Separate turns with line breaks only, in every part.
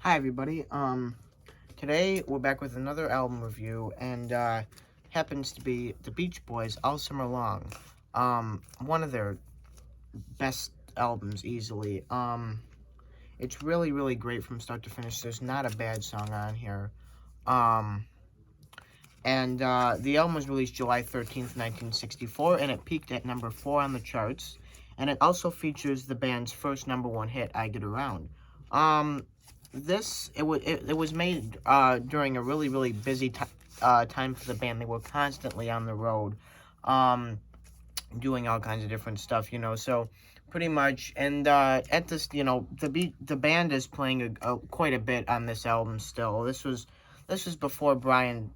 Hi everybody. Today we're back with another album review, and happens to be the Beach Boys All Summer Long. One of their best albums easily. It's really great from start to finish. There's not a bad song on here. Um, and the album was released July 13th, 1964, and it peaked at number 4 on the charts. And it also features the band's first number one hit, "I Get Around." Um, it was made during a really busy time for the band. They were constantly on the road, um, doing all kinds of different stuff, So pretty much, and at this, the band is playing quite a bit on this album still. This was before Brian,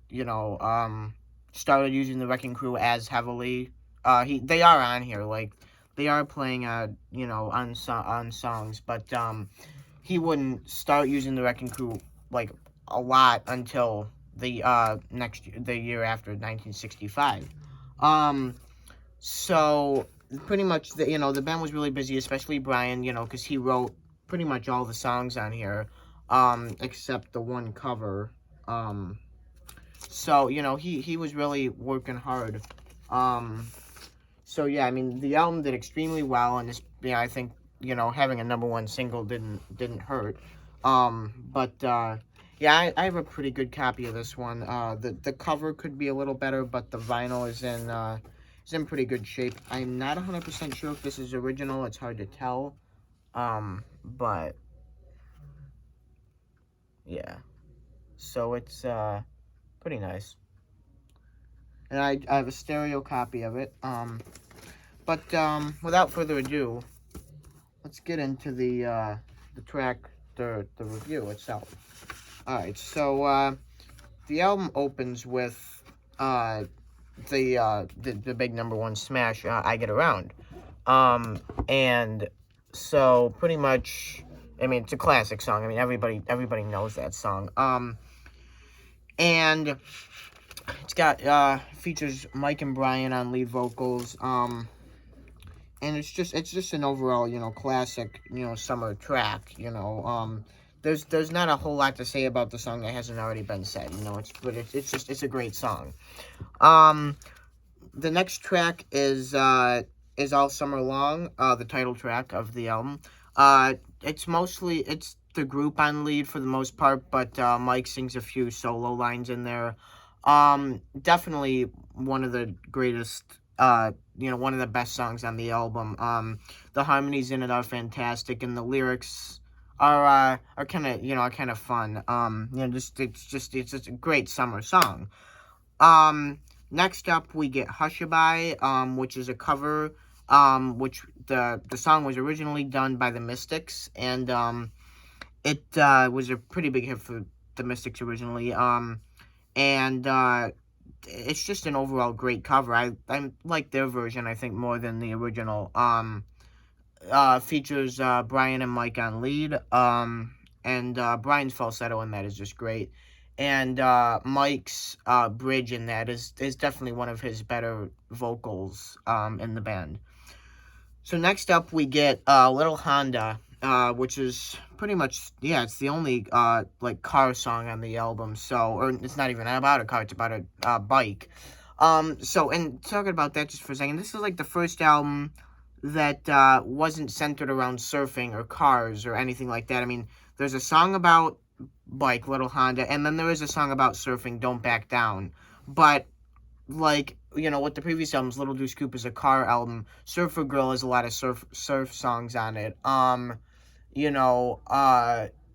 started using the Wrecking Crew as heavily. They are on here, like they are playing on songs, but he wouldn't start using the Wrecking Crew like a lot until the year after 1965. Um, so pretty much the band was really busy, especially Brian, because he wrote pretty much all the songs on here, except the one cover. Um, so he was really working hard. Um, so yeah, I mean the album did extremely well, and I think having a number one single didn't hurt. But yeah, I have a pretty good copy of this one. The cover could be a little better, but the vinyl is in pretty good shape. I'm not 100% sure if this is original. It's hard to tell. But yeah, so it's pretty nice. And I have a stereo copy of it. But without further ado, let's get into the track, the review itself. All right, so the album opens with uh the big number one smash, "I Get Around," and so pretty much, I mean, it's a classic song. I mean, everybody knows that song. And it's got features Mike and Brian on lead vocals. And it's just an overall classic summer track. There's not a whole lot to say about the song that hasn't already been said. It's a great song. Um, the next track is "All Summer Long," the title track of the album. It's the group on lead for the most part, but Mike sings a few solo lines in there. Definitely one of the greatest, one of the best songs on the album. The harmonies in it are fantastic, and the lyrics are kind of fun. It's a great summer song. Um, Next up, we get "Hushabye," which is a cover. Which the song was originally done by the Mystics, and it was a pretty big hit for the Mystics originally. And it's just an overall great cover. I like their version, I think, more than the original. Features Brian and Mike on lead. And Brian's falsetto in that is just great. And Mike's bridge in that is definitely one of his better vocals in the band. So next up, we get "Little Honda," which is pretty much, yeah, it's the only like car song on the album. Or it's not even about a car; it's about a bike. And talking about that just for a second, this is like the first album that wasn't centered around surfing or cars or anything like that. I mean, there's a song about bike, "Little Honda," and then there is a song about surfing, "Don't Back Down." But like with the previous albums, Little Deuce Coupe is a car album. Surfer Girl has a lot of surf songs on it. You know,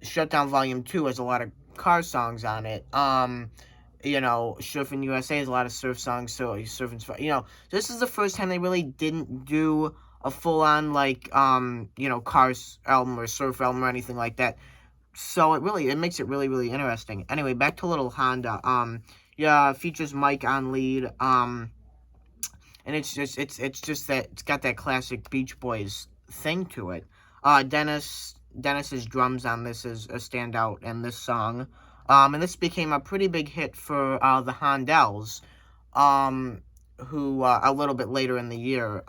Shutdown Volume 2 has a lot of car songs on it. Surfing USA has a lot of surf songs, so surfing, this is the first time they really didn't do a full-on, like, cars album or surf album or anything like that. So it makes it really interesting. Anyway, back to Little Honda. Yeah, features Mike on lead. And it's just that it's got that classic Beach Boys thing to it. Dennis's drums on this is a standout in this song. And this became a pretty big hit for the Hondells, who a little bit later in the year.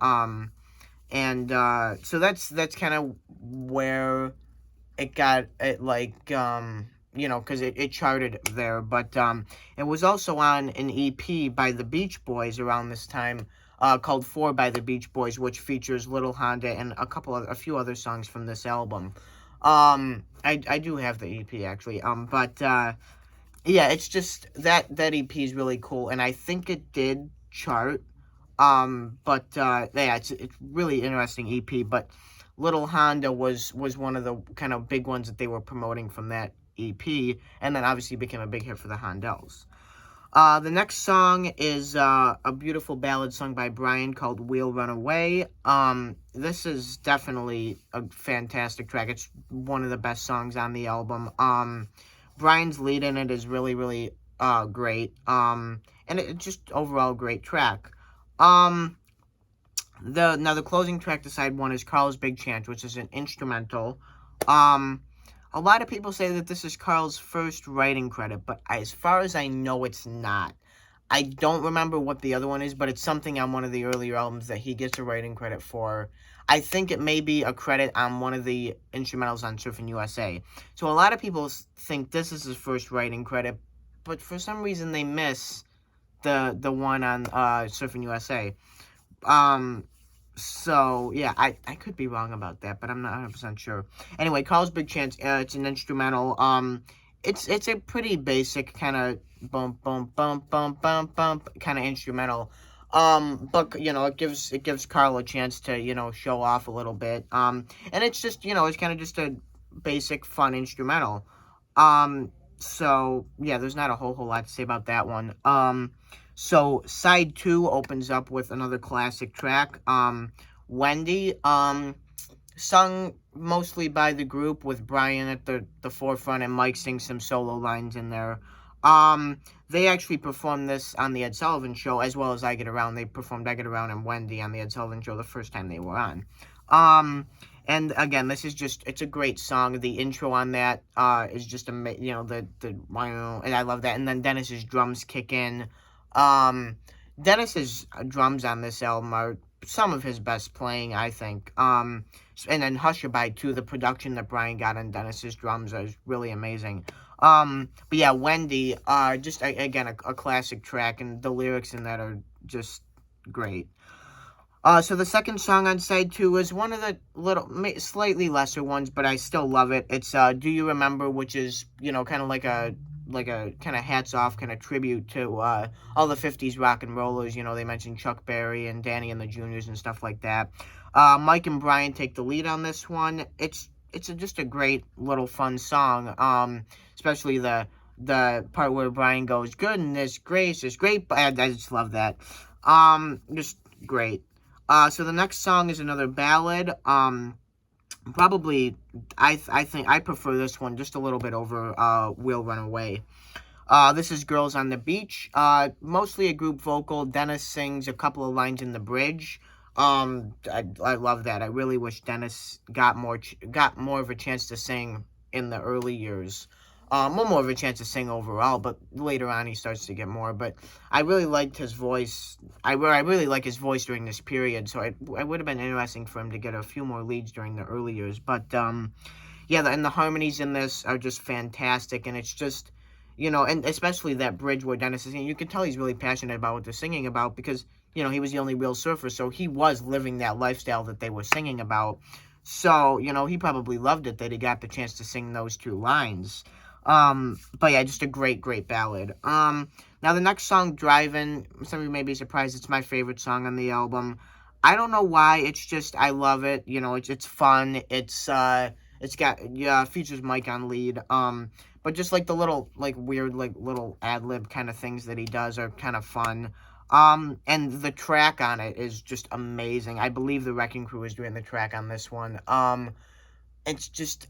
And so that's kind of where because it charted there. But it was also on an EP by the Beach Boys around this time, called Four by the Beach Boys, which features Little Honda and a few other songs from this album. I do have the EP actually. But yeah, it's just that EP is really cool, and I think it did chart. But yeah, it's really interesting EP. But Little Honda was one of the kind of big ones that they were promoting from that EP, and then obviously became a big hit for the Hondells. The next song is a beautiful ballad sung by Brian called "We'll Run Away." This is definitely a fantastic track. It's one of the best songs on the album. Brian's lead in it is really, really great. And it's just overall great track. Um, the closing track to side one is Carl's Big Chance, which is an instrumental. Um, a lot of people say that this is Carl's first writing credit, but as far as I know, it's not. I don't remember what the other one is, but it's something on one of the earlier albums that he gets a writing credit for. I think it may be a credit on one of the instrumentals on Surfing USA. So a lot of people think this is his first writing credit, but for some reason they miss the one on Surfing USA. So yeah, I could be wrong about that, but I'm not 100% sure. Anyway, Carl's Big Chance, it's an instrumental. It's a pretty basic kind of bump bump bump bump bump bump kind of instrumental. But it gives Carl a chance to show off a little bit. And it's just it's kind of just a basic fun instrumental. So yeah, there's not a whole lot to say about that one. So side two opens up with another classic track, Wendy, sung mostly by the group with Brian at the forefront and Mike sings some solo lines in there. They actually performed this on the Ed Sullivan Show as well as I Get Around. They performed I Get Around and Wendy on the Ed Sullivan Show the first time they were on. And again, it's a great song. The intro on that is just amazing. And I love that. And then Dennis's drums kick in. Dennis's drums on this album are some of his best playing, I think. And then Hushabye too. The production that Brian got on Dennis's drums is really amazing. But yeah, Wendy, again a classic track, and the lyrics in that are just great. So the second song on side two is one of the slightly lesser ones, but I still love it. It's "Do You Remember," which is kind of like a kind of hats off kind of tribute to all the 50s rock and rollers. They mentioned Chuck Berry and Danny and the Juniors and stuff like that. Mike and Brian take the lead on this one. It's just a great little fun song. Especially the part where Brian goes, "Goodness gracious, great." I just love that. Just great. So the next song is another ballad. Probably, I think I prefer this one just a little bit over "We'll Run Away." This is Girls on the Beach. Mostly a group vocal. Dennis sings a couple of lines in the bridge. I love that. I really wish Dennis got more of a chance to sing in the early years. More of a chance to sing overall, but later on he starts to get more. But I really liked his voice. I really like his voice during this period, so it would have been interesting for him to get a few more leads during the early years. But yeah, and the harmonies in this are just fantastic, and it's just and especially that bridge where Dennis is singing, you can tell he's really passionate about what they're singing about because he was the only real surfer, so he was living that lifestyle that they were singing about. So he probably loved it that he got the chance to sing those two lines. But yeah, just a great ballad. Now the next song, Drivin', some of you may be surprised, it's my favorite song on the album. I don't know why, it's just, I love it, it's fun, it's got, features Mike on lead, but just, the little, weird, little ad-lib kind of things that he does are kind of fun. And the track on it is just amazing. I believe the Wrecking Crew is doing the track on this one. It's just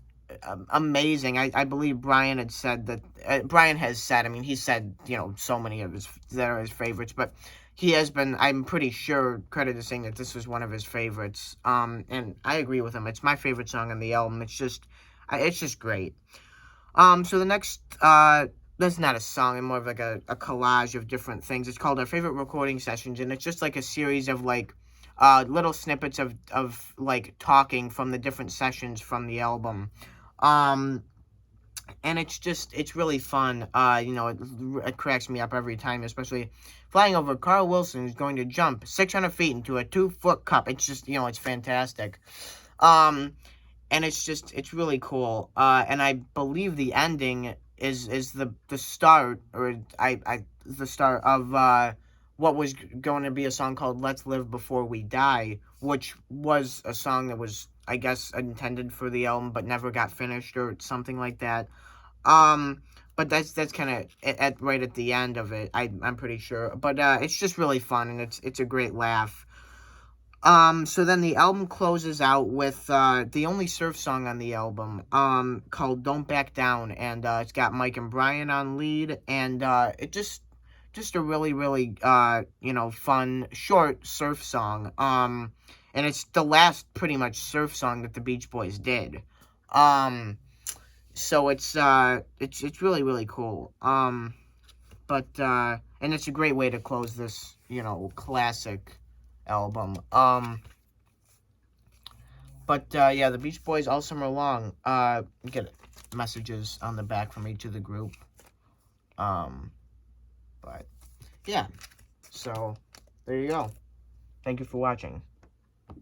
amazing. I believe Brian had said that, Brian has said, he said, so many of his, that are his favorites, but he has been, I'm pretty sure, credited saying that this was one of his favorites, and I agree with him. It's my favorite song on the album. It's just great. So the next, that's not a song, it's more of a collage of different things. It's called Our Favorite Recording Sessions, and it's just a series of little snippets of talking from the different sessions from the album. And it's really fun. You know, it cracks me up every time, especially flying over Carl Wilson, who's going to jump 600 feet into a 2-foot cup. It's just, you know, it's fantastic. Um, and it's really cool. And I believe the ending is the start, or the start of what was going to be a song called "Let's Live Before We Die," which was a song that was, I guess, intended for the album but never got finished or something like that. Um, but that's kind of at right at the end of it. I'm pretty sure. But it's just really fun, and it's a great laugh. So then the album closes out with the only surf song on the album, called "Don't Back Down," and it's got Mike and Brian on lead, and it just a really really you know, fun short surf song. And it's the last pretty much surf song that the Beach Boys did. So it's really really cool. But and it's a great way to close this, you know, classic album. But yeah, the Beach Boys all summer long. Get messages on the back from each of the group. But yeah, so there you go. Thank you for watching.